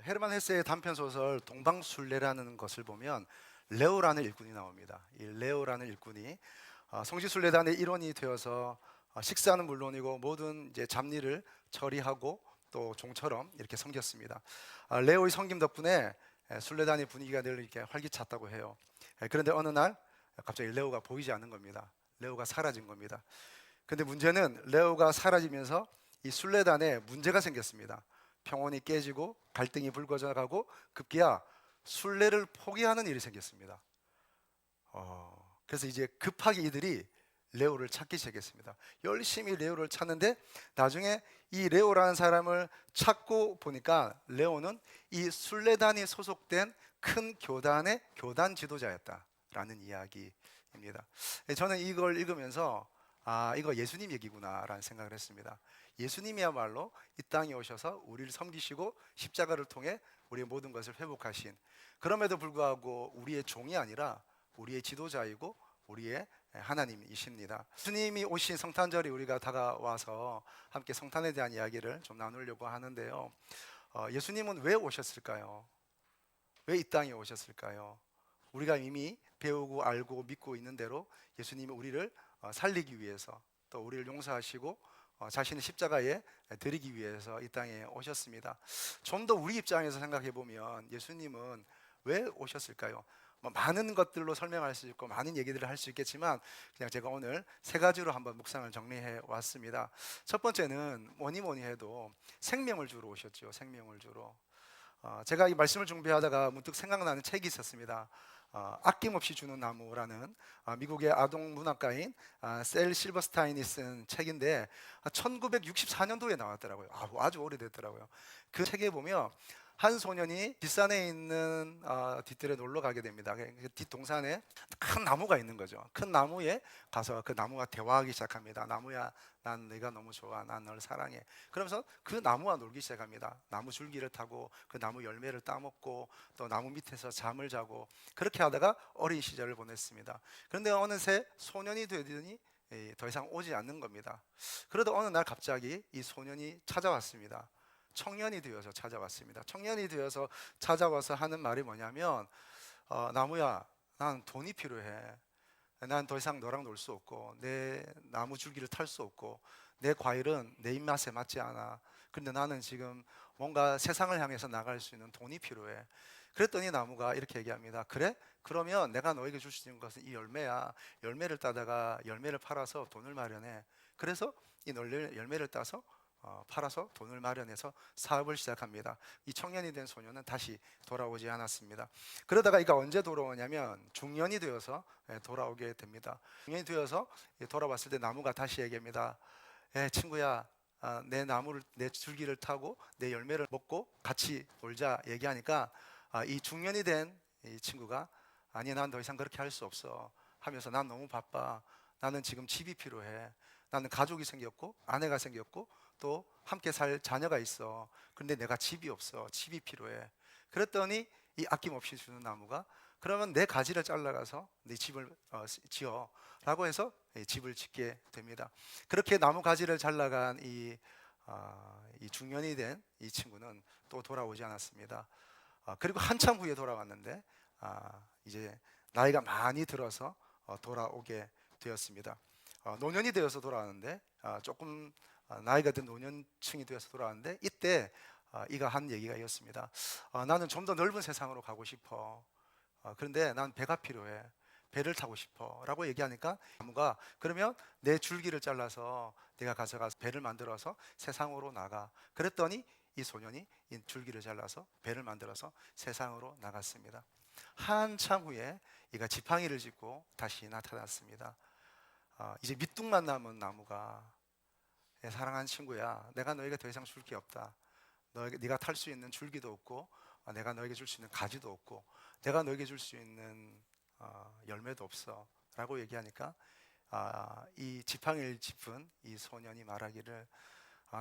헤르만 헤세의 단편 소설 동방술래라는 것을 보면 레오라는 일꾼이 나옵니다. 이 레오라는 일꾼이 성지순례단의 일원이 되어서 식사는 물론이고 모든 이제 잡일을 처리하고 또 종처럼 이렇게 섬겼습니다. 레오의 섬김 덕분에 순례단의 분위기가 늘 이렇게 활기찼다고 해요. 그런데 어느 날 갑자기 레오가 보이지 않는 겁니다. 레오가 사라진 겁니다. 근데 문제는 레오가 사라지면서 이 순례단에 문제가 생겼습니다. 평온이 깨지고 갈등이 불거져 가고 급기야 순례를 포기하는 일이 생겼습니다. 그래서 이제 급하게 이들이 레오를 찾기 시작했습니다. 열심히 레오를 찾는데 나중에 이 레오라는 사람을 찾고 보니까 레오는 이 순례단이 소속된 큰 교단의 교단 지도자였다라는 이야기입니다. 저는 이걸 읽으면서 이거 예수님 얘기구나라는 생각을 했습니다. 예수님이야말로 이 땅에 오셔서 우리를 섬기시고 십자가를 통해 우리의 모든 것을 회복하신, 그럼에도 불구하고 우리의 종이 아니라 우리의 지도자이고 우리의 하나님이십니다. 예수님이 오신 성탄절이 우리가 다가와서 함께 성탄에 대한 이야기를 좀 나누려고 하는데요. 예수님은 왜 오셨을까요? 왜 이 땅에 오셨을까요? 우리가 이미 배우고 알고 믿고 있는 대로 예수님이 우리를 살리기 위해서, 또 우리를 용서하시고 자신의 십자가에 드리기 위해서 이 땅에 오셨습니다. 좀 더 우리 입장에서 생각해 보면 예수님은 왜 오셨을까요? 많은 것들로 설명할 수 있고 많은 얘기들을 할 수 있겠지만 그냥 제가 오늘 세 가지로 한번 묵상을 정리해 왔습니다. 첫 번째는 뭐니 해도 생명을 주러 오셨죠. 생명을 주러. 제가 이 말씀을 준비하다가 문득 생각나는 책이 있었습니다. 아낌없이 주는 나무라는 미국의 아동 문학가인 셀 실버스타인이 쓴 책인데 1964년도에 나왔더라고요. 아주 오래됐더라고요. 그 책에 보면 한 소년이 뒷산에 있는 뒷뜰에 놀러 가게 됩니다. 그 뒷동산에 큰 나무가 있는 거죠. 큰 나무에 가서 그 나무와 대화하기 시작합니다. 나무야, 난 네가 너무 좋아. 난 널 사랑해. 그러면서 그 나무와 놀기 시작합니다. 나무 줄기를 타고 그 나무 열매를 따먹고 또 나무 밑에서 잠을 자고 그렇게 하다가 어린 시절을 보냈습니다. 그런데 어느새 소년이 되더니 더 이상 오지 않는 겁니다. 그러다 어느 날 갑자기 이 소년이 찾아왔습니다. 청년이 되어서 찾아왔습니다. 청년이 되어서 찾아와서 하는 말이 뭐냐면 나무야, 난 돈이 필요해. 난 더 이상 너랑 놀 수 없고 내 나무 줄기를 탈 수 없고 내 과일은 내 입맛에 맞지 않아. 근데 나는 지금 뭔가 세상을 향해서 나갈 수 있는 돈이 필요해. 그랬더니 나무가 이렇게 얘기합니다. 그래? 그러면 내가 너에게 줄 수 있는 것은 이 열매야. 열매를 따다가 열매를 팔아서 돈을 마련해. 그래서 이 열매를 따서 팔아서 돈을 마련해서 사업을 시작합니다. 이 청년이 된 소녀는 다시 돌아오지 않았습니다. 그러다가 이가 언제 돌아오냐면 중년이 되어서 돌아오게 됩니다. 중년이 되어서 돌아왔을 때 나무가 다시 얘기합니다. 친구야, 내 줄기를 타고 내 열매를 먹고 같이 놀자 얘기하니까 이 중년이 된 이 친구가 아니, 난 더 이상 그렇게 할 수 없어 하면서 난 너무 바빠. 나는 지금 집이 필요해. 나는 가족이 생겼고 아내가 생겼고 또 함께 살 자녀가 있어. 그런데 내가 집이 없어. 집이 필요해. 그랬더니 이 아낌없이 주는 나무가 그러면 내 가지를 잘라가서 네 집을 지어 라고 해서 집을 짓게 됩니다. 그렇게 나무 가지를 잘라간 이 중년이 된 이 친구는 또 돌아오지 않았습니다. 그리고 한참 후에 돌아왔는데 이제 나이가 많이 들어서 돌아오게 되었습니다. 노년이 되어서 돌아왔는데 조금 나이가 든 노년층이 되어서 돌아왔는데 이때 이가 한 얘기가 이었습니다. 나는 좀 더 넓은 세상으로 가고 싶어. 그런데 난 배가 필요해. 배를 타고 싶어 라고 얘기하니까 나무가 그러면 내 줄기를 잘라서 내가 가져가서 배를 만들어서 세상으로 나가. 그랬더니 이 소년이 이 줄기를 잘라서 배를 만들어서 세상으로 나갔습니다. 한참 후에 이가 지팡이를 짚고 다시 나타났습니다. 이제 밑둥만 남은 나무가 사랑하는 친구야, 내가 너에게 더 이상 줄 게 없다. 네가 탈 수 있는 줄기도 없고 내가 너에게 줄 수 있는 가지도 없고 내가 너에게 줄 수 있는 열매도 없어 라고 얘기하니까 이 지팡이를 짚은 이 소년이 말하기를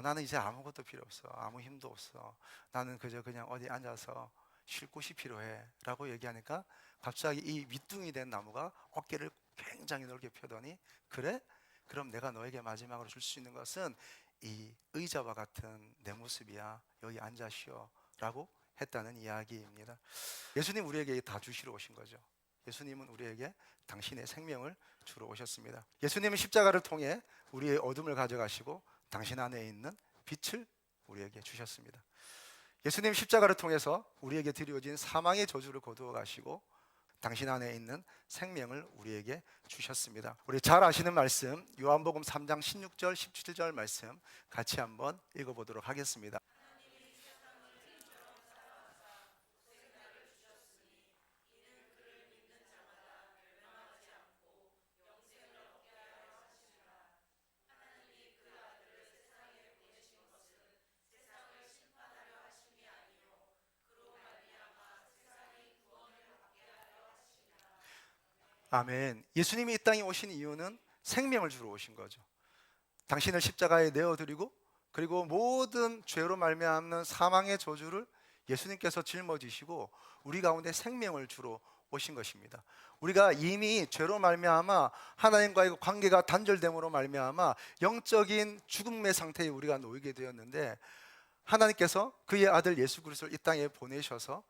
나는 이제 아무것도 필요 없어. 아무 힘도 없어. 나는 그냥 어디 앉아서 쉴 곳이 필요해 라고 얘기하니까 갑자기 이 밑둥이 된 나무가 어깨를 굉장히 넓게 펴더니 그래? 그럼 내가 너에게 마지막으로 줄 수 있는 것은 이 의자와 같은 내 모습이야. 여기 앉아 쉬어 라고 했다는 이야기입니다. 예수님 우리에게 다 주시러 오신 거죠. 예수님은 우리에게 당신의 생명을 주러 오셨습니다. 예수님은 십자가를 통해 우리의 어둠을 가져가시고 당신 안에 있는 빛을 우리에게 주셨습니다. 예수님 십자가를 통해서 우리에게 드려진 사망의 저주를 거두어 가시고 당신 안에 있는 생명을 우리에게 주셨습니다. 우리 잘 아시는 말씀 요한복음 3장 16절 17절 말씀 같이 한번 읽어보도록 하겠습니다. 아멘. 예수님이 이 땅에 오신 이유는 생명을 주러 오신 거죠. 당신을 십자가에 내어드리고 그리고 모든 죄로 말미암는 사망의 저주를 예수님께서 짊어지시고 우리 가운데 생명을 주러 오신 것입니다. 우리가 이미 죄로 말미암아 하나님과의 관계가 단절됨으로 말미암아 영적인 죽음의 상태에 우리가 놓이게 되었는데 하나님께서 그의 아들 예수 그리스도를 이 땅에 보내셔서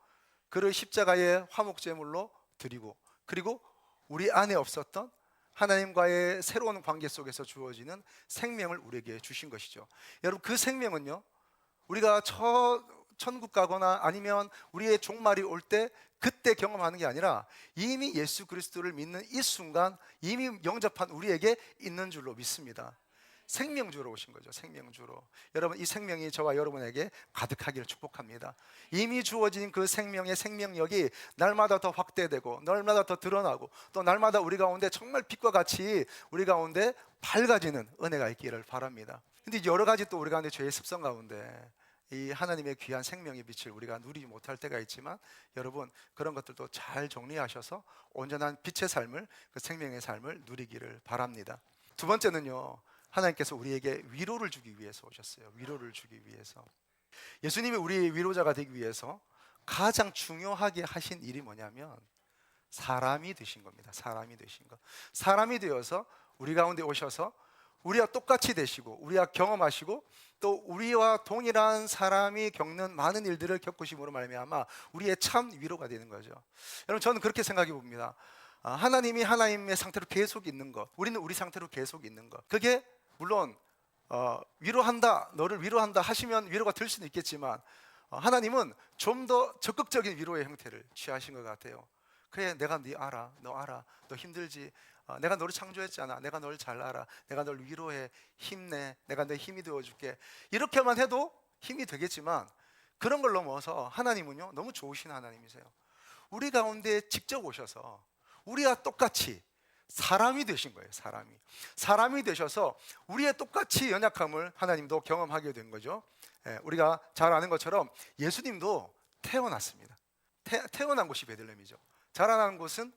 그를 십자가의 화목제물로 드리고 그리고 우리 안에 없었던 하나님과의 새로운 관계 속에서 주어지는 생명을 우리에게 주신 것이죠. 여러분 그 생명은요 우리가 천국 가거나 아니면 우리의 종말이 올 때 그때 경험하는 게 아니라 이미 예수 그리스도를 믿는 이 순간 이미 영접한 우리에게 있는 줄로 믿습니다. 생명주로 오신 거죠. 생명주로. 여러분 이 생명이 저와 여러분에게 가득하기를 축복합니다. 이미 주어진 그 생명의 생명력이 날마다 더 확대되고 날마다 더 드러나고 또 날마다 우리 가운데 정말 빛과 같이 우리 가운데 밝아지는 은혜가 있기를 바랍니다. 근데 여러 가지 또 우리 가운데 죄의 습성 가운데 이 하나님의 귀한 생명의 빛을 우리가 누리지 못할 때가 있지만 여러분 그런 것들도 잘 정리하셔서 온전한 빛의 삶을 그 생명의 삶을 누리기를 바랍니다. 두 번째는요 하나님께서 우리에게 위로를 주기 위해서 오셨어요. 위로를 주기 위해서. 예수님이 우리의 위로자가 되기 위해서 가장 중요하게 하신 일이 뭐냐면 사람이 되신 겁니다. 사람이 되신 것. 사람이 되어서 우리 가운데 오셔서 우리와 똑같이 되시고 우리와 경험하시고 또 우리와 동일한 사람이 겪는 많은 일들을 겪으심으로 말미암아 우리의 참 위로가 되는 거죠. 여러분 저는 그렇게 생각해 봅니다. 하나님이 하나님의 상태로 계속 있는 것, 우리는 우리 상태로 계속 있는 것. 그게 물론 위로한다, 너를 위로한다 하시면 위로가 될 수는 있겠지만 하나님은 좀 더 적극적인 위로의 형태를 취하신 것 같아요. 그래 내가 네 알아, 너 알아, 너 힘들지, 내가 너를 창조했잖아, 내가 너를 잘 알아, 내가 널 위로해, 힘내, 내가 내 힘이 되어줄게. 이렇게만 해도 힘이 되겠지만 그런 걸 넘어서 하나님은요 너무 좋으신 하나님이세요. 우리 가운데 직접 오셔서 우리와 똑같이 사람이 되신 거예요. 사람이 되셔서 우리의 똑같이 연약함을 하나님도 경험하게 된 거죠. 우리가 잘 아는 것처럼 예수님도 태어났습니다. 태어난 곳이 베들레헴이죠. 자라난 곳은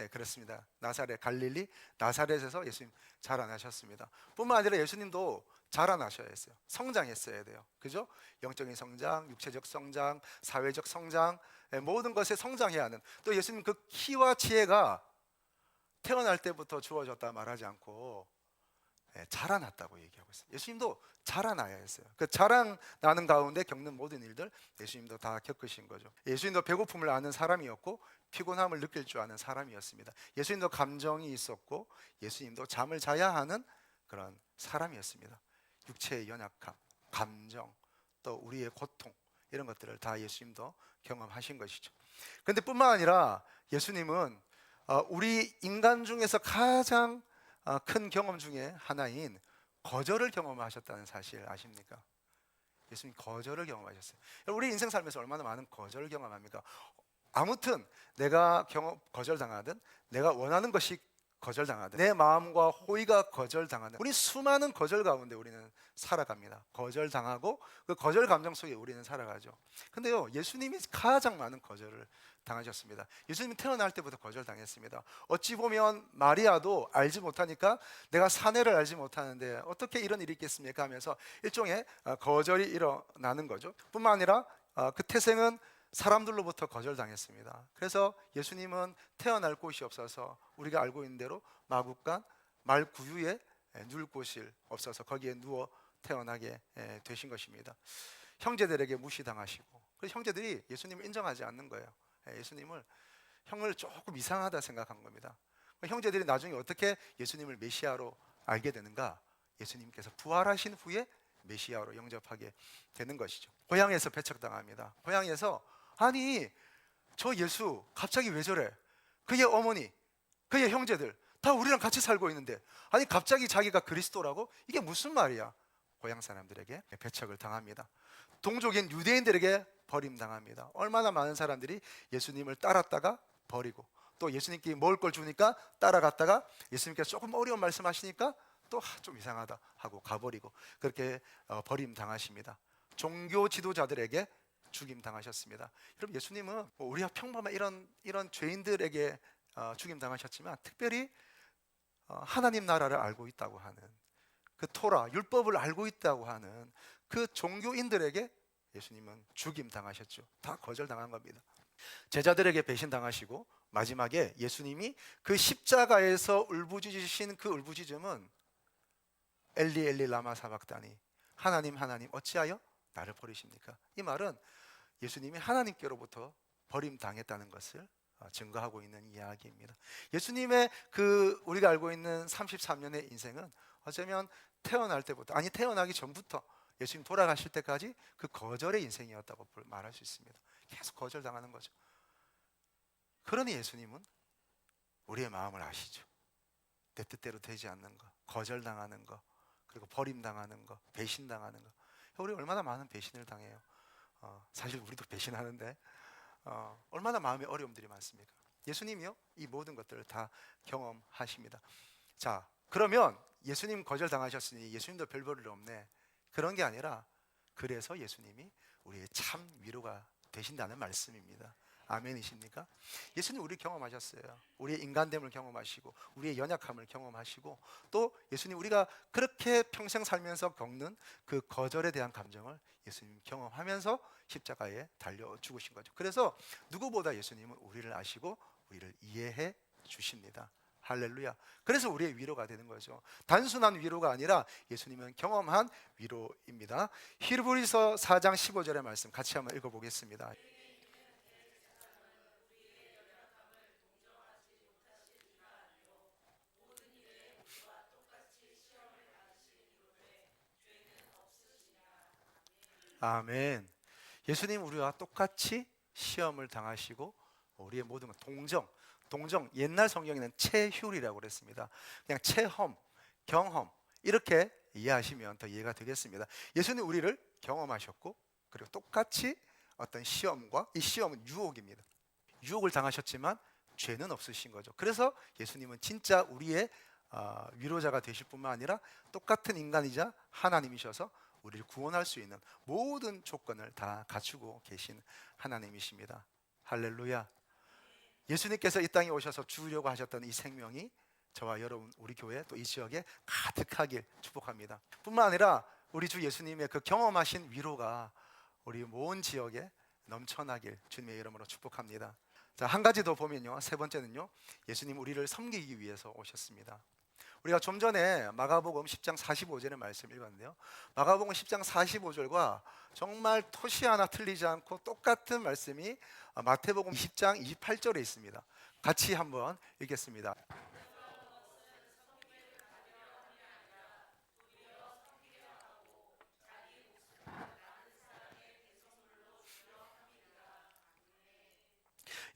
그렇습니다. 나사렛, 갈릴리 나사렛에서 예수님 자라나셨습니다. 뿐만 아니라 예수님도 자라나셔야 했어요. 성장했어야 돼요. 그죠? 영적인 성장, 육체적 성장, 사회적 성장, 모든 것에 성장해야 하는. 또 예수님 그 키와 지혜가 태어날 때부터 주어졌다 말하지 않고 자라났다고 얘기하고 있어요. 예수님도 자라나야 했어요. 그 자라나는 가운데 겪는 모든 일들 예수님도 다 겪으신 거죠. 예수님도 배고픔을 아는 사람이었고 피곤함을 느낄 줄 아는 사람이었습니다. 예수님도 감정이 있었고 예수님도 잠을 자야 하는 그런 사람이었습니다. 육체의 연약함, 감정, 또 우리의 고통 이런 것들을 다 예수님도 경험하신 것이죠. 그런데 뿐만 아니라 예수님은 우리 인간 중에서 가장 큰 경험 중에 하나인 거절을 경험하셨다는 사실 아십니까? 예수님 거절을 경험하셨어요. 우리 인생 삶에서 얼마나 많은 거절을 경험합니까? 아무튼 내가 거절당하든 내가 원하는 것이 거절당하든 내 마음과 호의가 거절당하든 우리 수많은 거절 가운데 우리는 살아갑니다. 거절당하고 그 거절 감정 속에 우리는 살아가죠. 근데요 예수님이 가장 많은 거절을 당하셨습니다. 예수님이 태어날 때부터 거절당했습니다. 어찌 보면 마리아도 알지 못하니까 내가 사내를 알지 못하는데 어떻게 이런 일이 있겠습니까 하면서 일종의 거절이 일어나는 거죠. 뿐만 아니라 그 태생은 사람들로부터 거절당했습니다. 그래서 예수님은 태어날 곳이 없어서 우리가 알고 있는 대로 마구간 말구유에 누울 곳이 없어서 거기에 누워 태어나게 되신 것입니다. 형제들에게 무시당하시고, 그래서 형제들이 예수님을 인정하지 않는 거예요. 예수님을, 형을 조금 이상하다 생각한 겁니다. 형제들이 나중에 어떻게 예수님을 메시아로 알게 되는가? 예수님께서 부활하신 후에 메시아로 영접하게 되는 것이죠. 고향에서 배척당합니다. 고향에서 아니 저 예수 갑자기 왜 저래? 그의 어머니, 그의 형제들 다 우리랑 같이 살고 있는데 아니 갑자기 자기가 그리스도라고? 이게 무슨 말이야? 고향 사람들에게 배척을 당합니다. 동족인 유대인들에게 버림당합니다. 얼마나 많은 사람들이 예수님을 따랐다가 버리고, 또 예수님께 먹을 걸 주니까 따라갔다가 예수님께서 조금 어려운 말씀하시니까 또 좀 이상하다 하고 가버리고, 그렇게 버림당하십니다. 종교 지도자들에게 죽임당하셨습니다. 여러분, 예수님은 우리가 평범한 이런 죄인들에게 죽임당하셨지만 특별히 하나님 나라를 알고 있다고 하는, 그 토라 율법을 알고 있다고 하는 그 종교인들에게 예수님은 죽임당하셨죠. 다 거절당한 겁니다. 제자들에게 배신당하시고, 마지막에 예수님이 그 십자가에서 울부짖으신 그 울부짖음은 엘리 엘리 라마 사박다니, 하나님 하나님 어찌하여 나를 버리십니까? 이 말은 예수님이 하나님께로부터 버림당했다는 것을 증거하고 있는 이야기입니다. 예수님의 그 우리가 알고 있는 33년의 인생은 어쩌면 태어날 때부터, 아니 태어나기 전부터 예수님 돌아가실 때까지 그 거절의 인생이었다고 말할 수 있습니다. 계속 거절당하는 거죠. 그러니 예수님은 우리의 마음을 아시죠. 내 뜻대로 되지 않는 거, 거절당하는 거, 그리고 버림당하는 거, 배신당하는 거. 우리 얼마나 많은 배신을 당해요. 사실 우리도 배신하는데 얼마나 마음의 어려움들이 많습니까? 예수님이요 이 모든 것들을 다 경험하십니다. 자, 그러면 예수님 거절당하셨으니 예수님도 별 볼일 없네, 그런 게 아니라 그래서 예수님이 우리의 참 위로가 되신다는 말씀입니다. 아멘이십니까? 예수님 우리 경험하셨어요. 우리의 인간됨을 경험하시고 우리의 연약함을 경험하시고, 또 예수님 우리가 그렇게 평생 살면서 겪는 그 거절에 대한 감정을 예수님 경험하면서 십자가에 달려 죽으신 거죠. 그래서 누구보다 예수님은 우리를 아시고 우리를 이해해 주십니다. 할렐루야. 그래서 우리의 위로가 되는 거죠. 단순한 위로가 아니라 예수님은 경험한 위로입니다. 히브리서 4장 15절의 말씀 같이 한번 읽어보겠습니다. 아멘. 예수님 우리와 똑같이 시험을 당하시고 우리의 모든 것 동정 옛날 성경에는 체휼이라고 그랬습니다. 그냥 체험, 경험 이렇게 이해하시면 더 이해가 되겠습니다. 예수님 우리를 경험하셨고, 그리고 똑같이 어떤 시험과, 이 시험은 유혹입니다. 유혹을 당하셨지만 죄는 없으신 거죠. 그래서 예수님은 진짜 우리의 위로자가 되실 뿐만 아니라 똑같은 인간이자 하나님이셔서 우리를 구원할 수 있는 모든 조건을 다 갖추고 계신 하나님이십니다. 할렐루야. 예수님께서 이 땅에 오셔서 주려고 하셨던 이 생명이 저와 여러분, 우리 교회 또 이 지역에 가득하길 축복합니다. 뿐만 아니라 우리 주 예수님의 그 경험하신 위로가 우리 모든 지역에 넘쳐나길 주님의 이름으로 축복합니다. 자, 한 가지 더 보면요, 세 번째는요, 예수님 우리를 섬기기 위해서 오셨습니다. 우리가 좀 전에 마가복음 10장 45절의 말씀을 읽었는데요, 마가복음 10장 45절과 정말 토시 하나 틀리지 않고 똑같은 말씀이 마태복음 20장 28절에 있습니다. 같이 한번 읽겠습니다.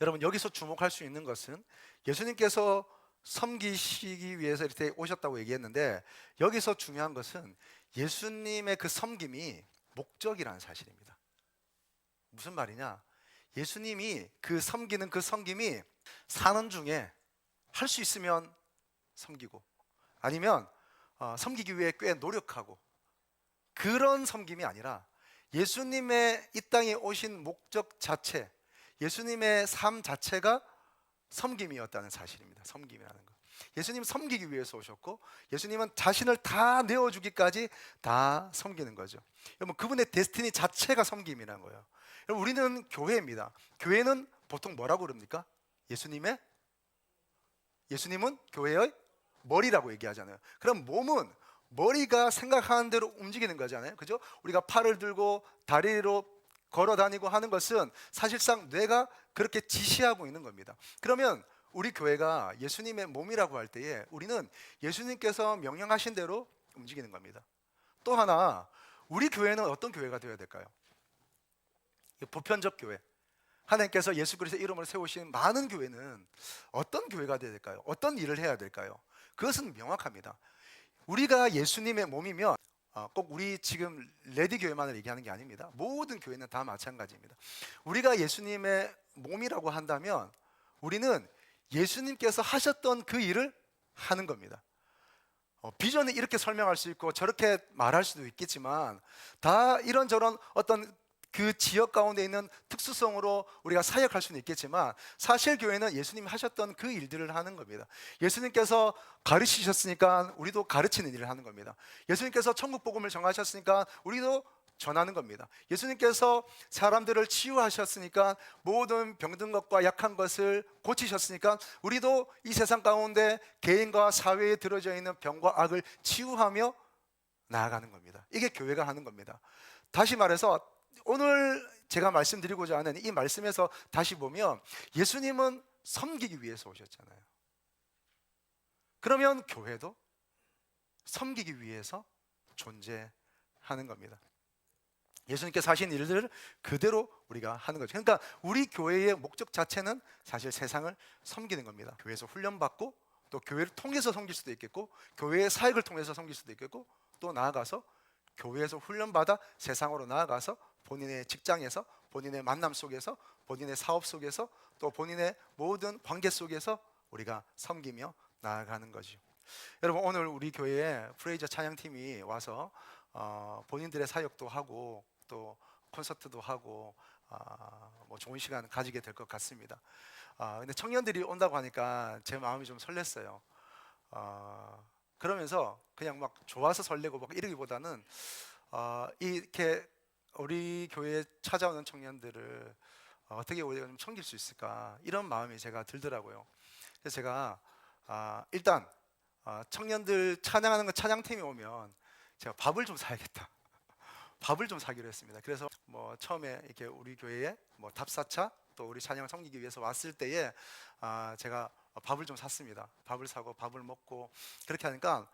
여러분, 여기서 주목할 수 있는 것은 예수님께서 섬기시기 위해서 이렇게 오셨다고 얘기했는데, 여기서 중요한 것은 예수님의 그 섬김이 목적이라는 사실입니다. 무슨 말이냐? 예수님이 그 섬기는 그 섬김이 사는 중에 할 수 있으면 섬기고, 아니면 섬기기 위해 꽤 노력하고, 그런 섬김이 아니라 예수님의 이 땅에 오신 목적 자체, 예수님의 삶 자체가 섬김이었다는 사실입니다. 섬김이라는 것. 예수님 섬기기 위해서 오셨고, 예수님은 자신을 다 내어주기까지 다 섬기는 거죠. 여러분, 그분의 데스티니 자체가 섬김이라는 거예요. 여러분, 우리는 교회입니다. 교회는 보통 뭐라고 그럽니까? 예수님은 교회의 머리라고 얘기하잖아요. 그럼 몸은 머리가 생각하는 대로 움직이는 거잖아요. 그죠? 우리가 팔을 들고 다리로 걸어 다니고 하는 것은 사실상 뇌가 그렇게 지시하고 있는 겁니다. 그러면 우리 교회가 예수님의 몸이라고 할 때에 우리는 예수님께서 명령하신 대로 움직이는 겁니다. 또 하나, 우리 교회는 어떤 교회가 되어야 될까요? 보편적 교회, 하나님께서 예수 그리스도의 이름으로 세우신 많은 교회는 어떤 교회가 되어야 될까요? 어떤 일을 해야 될까요? 그것은 명확합니다. 우리가 예수님의 몸이면 꼭 우리 지금 레디 교회만을 얘기하는 게 아닙니다. 모든 교회는 다 마찬가지입니다. 우리가 예수님의 몸이라고 한다면 우리는 예수님께서 하셨던 그 일을 하는 겁니다. 비전은 이렇게 설명할 수 있고 저렇게 말할 수도 있겠지만 다 이런저런 어떤 그 지역 가운데 있는 특수성으로 우리가 사역할 수는 있겠지만 사실 교회는 예수님이 하셨던 그 일들을 하는 겁니다. 예수님께서 가르치셨으니까 우리도 가르치는 일을 하는 겁니다. 예수님께서 천국 복음을 정하셨으니까 우리도 전하는 겁니다. 예수님께서 사람들을 치유하셨으니까 모든 병든 것과 약한 것을 고치셨으니까 우리도 이 세상 가운데 개인과 사회에 들어져 있는 병과 악을 치유하며 나아가는 겁니다. 이게 교회가 하는 겁니다. 다시 말해서 오늘 제가 말씀드리고자 하는 이 말씀에서 다시 보면 예수님은 섬기기 위해서 오셨잖아요. 그러면 교회도 섬기기 위해서 존재하는 겁니다. 예수님께서 하신 일들을 그대로 우리가 하는 거죠. 그러니까 우리 교회의 목적 자체는 사실 세상을 섬기는 겁니다. 교회에서 훈련받고 또 교회를 통해서 섬길 수도 있겠고 교회의 사역을 통해서 섬길 수도 있겠고 또 나아가서 교회에서 훈련받아 세상으로 나아가서 본인의 직장에서 본인의 만남 속에서 본인의 사업 속에서 또 본인의 모든 관계 속에서 우리가 섬기며 나아가는 거죠. 여러분 오늘 우리 교회에 프레이저 찬양팀이 와서 본인들의 사역도 하고 또 콘서트도 하고 뭐 좋은 시간 가지게 될 것 같습니다. 근데 청년들이 온다고 하니까 제 마음이 좀 설렜어요. 그러면서 그냥 막 좋아서 설레고 막 이러기보다는 이렇게 우리 교회에 찾아오는 청년들을 어떻게 우리가 좀 섬길 수 있을까 이런 마음이 제가 들더라고요. 그래서 제가 일단 청년들 찬양하는 거 찬양팀이 오면 제가 밥을 좀 사야겠다. 밥을 좀 사기로 했습니다. 그래서 뭐 처음에 이렇게 우리 교회에 뭐 답사차 또 우리 찬양을 섬기기 위해서 왔을 때에 제가 밥을 좀 샀습니다. 밥을 사고 밥을 먹고 그렇게 하니까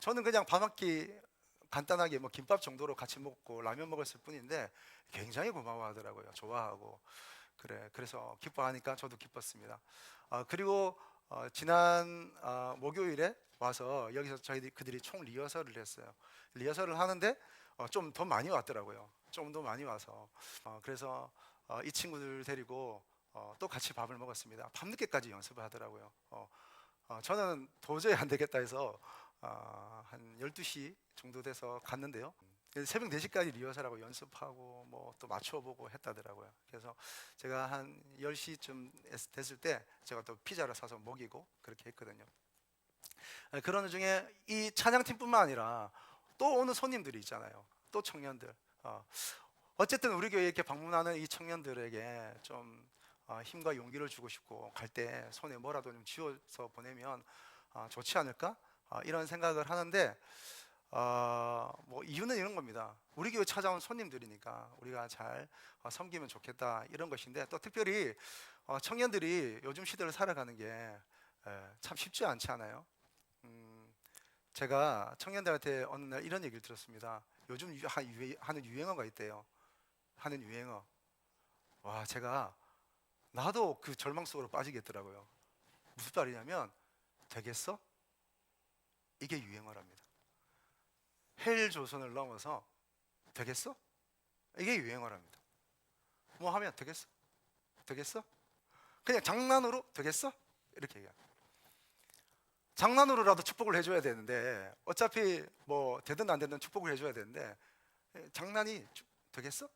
저는 그냥 밥 한 끼 간단하게 뭐 김밥 정도로 같이 먹고 라면 먹었을 뿐인데 굉장히 고마워하더라고요. 좋아하고 그래서 기뻐하니까 저도 기뻤습니다. 그리고 지난 목요일에 와서 여기서 그들이 총 리허설을 했어요. 리허설을 하는데 좀 더 많이 왔더라고요. 좀 더 많이 와서 그래서 이 친구들 데리고 또 같이 밥을 먹었습니다. 밤늦게까지 연습을 하더라고요. 저는 도저히 안 되겠다 해서 한 12시 정도 돼서 갔는데요. 새벽 4시까지 리허설하고 연습하고 뭐 또 맞춰보고 했다더라고요. 그래서 제가 한 10시쯤 됐을 때 제가 또 피자를 사서 먹이고 그렇게 했거든요. 그런 와중에 이 찬양팀뿐만 아니라 또 오는 손님들이 있잖아요. 또 청년들. 어쨌든 우리 교회에 이렇게 방문하는 이 청년들에게 좀 힘과 용기를 주고 싶고 갈 때 손에 뭐라도 좀 쥐어서 보내면 좋지 않을까? 이런 생각을 하는데 뭐 이유는 이런 겁니다. 우리 교회 찾아온 손님들이니까 우리가 잘 섬기면 좋겠다 이런 것인데 또 특별히 청년들이 요즘 시대를 살아가는 게 참 쉽지 않지 않아요? 제가 청년들한테 어느 날 이런 얘기를 들었습니다. 요즘 하는 유행어가 있대요. 하는 유행어. 와, 제가 나도 그 절망 속으로 빠지겠더라고요. 무슨 말이냐면 되겠어? 이게 유행어랍니다. 헬 조선을 넘어서 되겠어? 이게 유행어랍니다. 뭐 하면 되겠어? 되겠어? 그냥 장난으로 되겠어? 이렇게 얘기합니다. 장난으로라도 축복을 해줘야 되는데 어차피 뭐 되든 안 되든 축복을 해줘야 되는데 장난이 되겠어?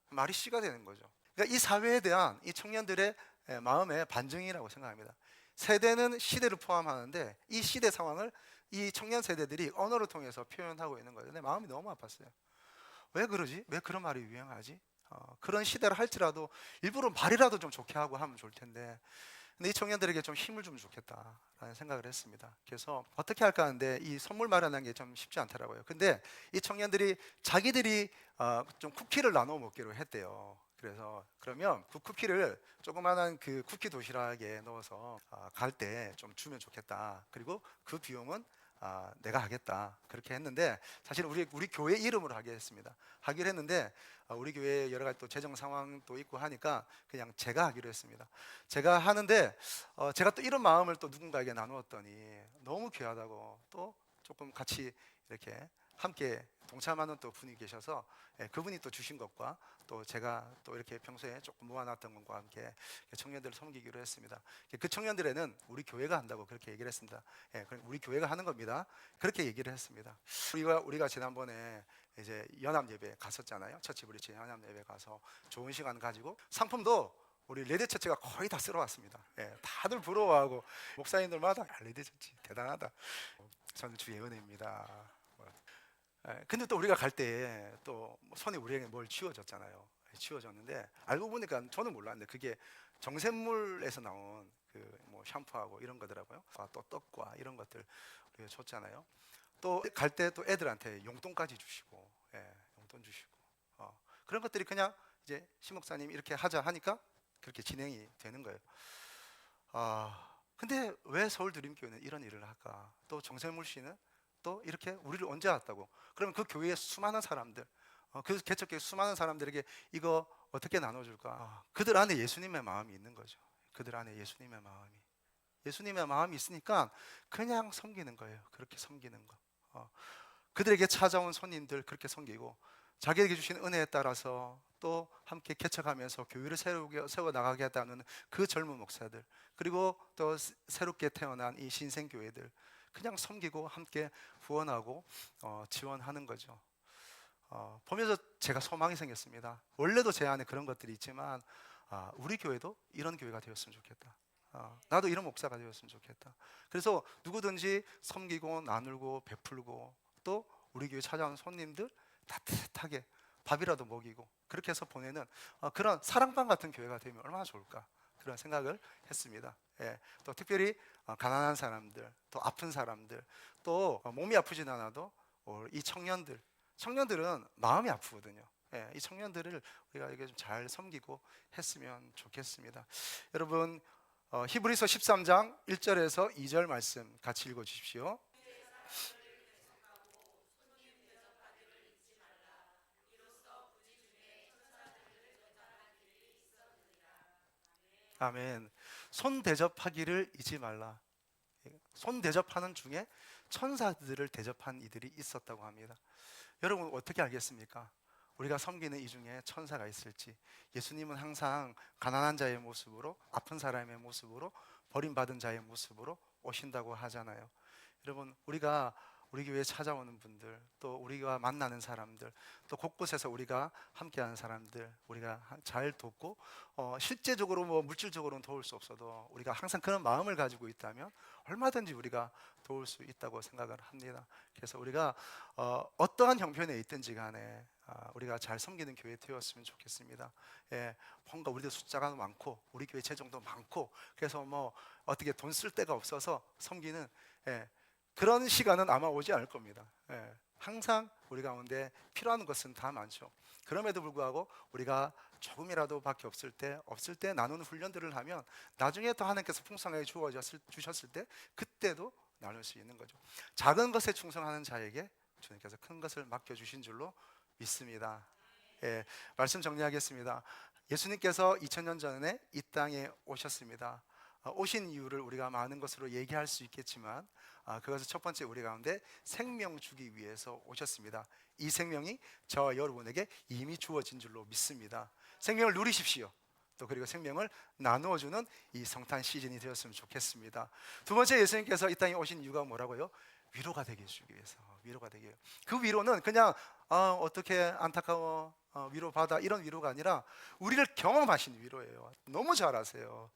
말이 씨가 되는 거죠. 그러니까 이 사회에 대한 이 청년들의 마음의 반증이라고 생각합니다. 세대는 시대를 포함하는데 이 시대 상황을 이 청년 세대들이 언어를 통해서 표현하고 있는 거예요. 내 마음이 너무 아팠어요. 왜 그러지? 왜 그런 말이 유행하지? 그런 시대를 할지라도 일부러 말이라도 좀 좋게 하고 하면 좋을 텐데 근데 이 청년들에게 좀 힘을 주면 좋겠다라는 생각을 했습니다. 그래서 어떻게 할까 하는데 이 선물 마련하는 게 좀 쉽지 않더라고요. 근데 이 청년들이 자기들이 좀 쿠키를 나눠 먹기로 했대요. 그래서 그러면 그 쿠키를 조그마한 그 쿠키 도시락에 넣어서 갈 때 좀 주면 좋겠다. 그리고 그 비용은 내가 하겠다. 그렇게 했는데 사실 우리 교회 이름으로 하기로 했는데 우리 교회 여러 가지 또 재정 상황도 있고 하니까 그냥 제가 하기로 했습니다. 제가 하는데 제가 또 이런 마음을 또 누군가에게 나누었더니 너무 귀하다고 또 조금 같이 이렇게 함께 동참하는 또 분이 계셔서 그분이 또 주신 것과 또 제가 또 이렇게 평소에 조금 모아놨던 것과 함께 청년들을 섬기기로 했습니다. 그 청년들에는 우리 교회가 한다고 그렇게 얘기를 했습니다. 우리 교회가 하는 겁니다. 그렇게 얘기를 했습니다. 우리가 지난번에 이제 연합 예배 갔었잖아요. 처치 브리치 연합 예배 가서 좋은 시간 가지고 상품도 우리 레드처치가 거의 다 쓸어왔습니다. 다들 부러워하고 목사님들마다 레드처치 대단하다. 저는 주의 은혜입니다. 근데 또 우리가 갈 때 또 손이 우리에게 뭘 쥐어줬잖아요. 쥐어줬는데 알고 보니까 저는 몰랐는데 그게 정샘물에서 나온 그 뭐 샴푸하고 이런 거더라고요. 또 떡과 이런 것들 우리가 줬잖아요. 또 갈 때 또 애들한테 용돈까지 주시고, 용돈 주시고 그런 것들이 그냥 이제 심목사님이 이렇게 하자 하니까 그렇게 진행이 되는 거예요. 근데 왜 서울 드림교회는 이런 일을 할까? 또 정샘물 씨는 또 이렇게 우리를 언제 왔다고? 그러면 그 교회의 수많은 사람들, 그 개척교회 수많은 사람들에게 이거 어떻게 나눠줄까? 그들 안에 예수님의 마음이 있는 거죠. 그들 안에 예수님의 마음이 있으니까 그냥 섬기는 거예요. 그렇게 섬기는 거. 그들에게 찾아온 손님들 그렇게 섬기고 자기에게 주신 은혜에 따라서 또 함께 개척하면서 교회를 세워 나가겠다는 그 젊은 목사들, 그리고 또 새롭게 태어난 이 신생교회들 그냥 섬기고 함께 후원하고 지원하는 거죠. 보면서 제가 소망이 생겼습니다. 원래도 제 안에 그런 것들이 있지만 우리 교회도 이런 교회가 되었으면 좋겠다. 나도 이런 목사가 되었으면 좋겠다. 그래서 누구든지 섬기고 나누고 베풀고 또 우리 교회 찾아온 손님들 따뜻하게 밥이라도 먹이고 그렇게 해서 보내는 그런 사랑방 같은 교회가 되면 얼마나 좋을까, 그런 생각을 했습니다. 또 특별히 가난한 사람들, 또 아픈 사람들, 또 몸이 아프진 않아도 이 청년들은 마음이 아프거든요. 이 청년들을 우리가 이렇게 좀 잘 섬기고 했으면 좋겠습니다. 여러분 히브리서 13장 1절에서 2절 말씀 같이 읽어 주십시오. 아멘. 손 대접하기를 잊지 말라. 손 대접하는 중에 천사들을 대접한 이들이 있었다고 합니다. 여러분 어떻게 알겠습니까? 우리가 섬기는 이 중에 천사가 있을지. 예수님은 항상 가난한 자의 모습으로, 아픈 사람의 모습으로, 버림받은 자의 모습으로 오신다고 하잖아요. 여러분 우리가 우리 교회에 찾아오는 분들, 또 우리가 만나는 사람들, 또 곳곳에서 우리가 함께하는 사람들 우리가 잘 돕고 실제적으로 뭐 물질적으로는 도울 수 없어도 우리가 항상 그런 마음을 가지고 있다면 얼마든지 우리가 도울 수 있다고 생각을 합니다. 그래서 우리가 어떠한 형편에 있든지 간에 우리가 잘 섬기는 교회 되었으면 좋겠습니다. 뭔가 우리도 숫자가 많고 우리 교회 재정도 많고 그래서 뭐 어떻게 돈 쓸 데가 없어서 섬기는 그런 시간은 아마 오지 않을 겁니다. 항상 우리 가운데 필요한 것은 다 많죠. 그럼에도 불구하고 우리가 조금이라도 밖에 없을 때 나누는 훈련들을 하면 나중에 또 하나님께서 풍성하게 주셨을 때 그때도 나눌 수 있는 거죠. 작은 것에 충성하는 자에게 주님께서 큰 것을 맡겨주신 줄로 믿습니다. 말씀 정리하겠습니다. 예수님께서 2000년 전에 이 땅에 오셨습니다. 오신 이유를 우리가 많은 것으로 얘기할 수 있겠지만 그것은 첫 번째 우리 가운데 생명 주기 위해서 오셨습니다. 이 생명이 저와 여러분에게 이미 주어진 줄로 믿습니다. 생명을 누리십시오. 또 그리고 생명을 나누어주는 이 성탄 시즌이 되었으면 좋겠습니다. 두 번째 예수님께서 이 땅에 오신 이유가 뭐라고요? 위로가 되게 해주기 위해서. 위로가 되게. 그 위로는 그냥 어떻게 안타까워 위로받아 이런 위로가 아니라 우리를 경험하신 위로예요. 너무 잘 아세요.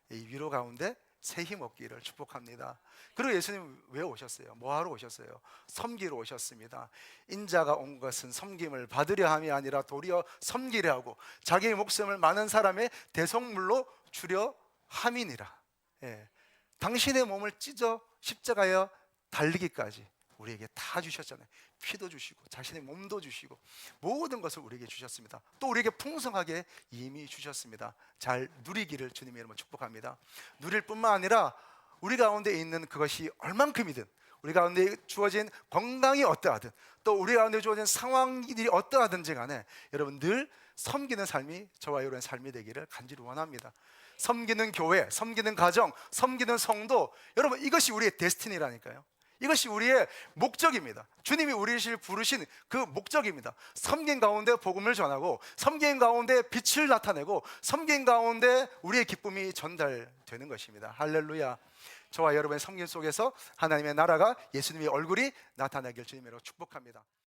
이 위로 가운데 새 힘 얻기를 축복합니다. 그리고 예수님 왜 오셨어요? 뭐하러 오셨어요? 섬기러 오셨습니다. 인자가 온 것은 섬김을 받으려 함이 아니라 도리어 섬기려 하고 자기의 목숨을 많은 사람의 대속물로 주려 함이니라. 예, 당신의 몸을 찢어 십자가에 달리기까지 우리에게 다 주셨잖아요. 피도 주시고 자신의 몸도 주시고 모든 것을 우리에게 주셨습니다. 또 우리에게 풍성하게 이미 주셨습니다. 잘 누리기를 주님의 이름으로 축복합니다. 누릴 뿐만 아니라 우리 가운데 있는 그것이 얼만큼이든, 우리 가운데 주어진 건강이 어떠하든, 또 우리 가운데 주어진 상황들이 어떠하든지 간에 여러분 늘 섬기는 삶이 저와 여러분의 삶이 되기를 간절히 원합니다. 섬기는 교회, 섬기는 가정, 섬기는 성도, 여러분 이것이 우리의 데스티니라니까요. 이것이 우리의 목적입니다. 주님이 우리를 부르신 그 목적입니다. 섬긴 가운데 복음을 전하고, 섬긴 가운데 빛을 나타내고, 섬긴 가운데 우리의 기쁨이 전달되는 것입니다. 할렐루야. 저와 여러분의 섬김 속에서 하나님의 나라가, 예수님의 얼굴이 나타나길 주님으로 축복합니다.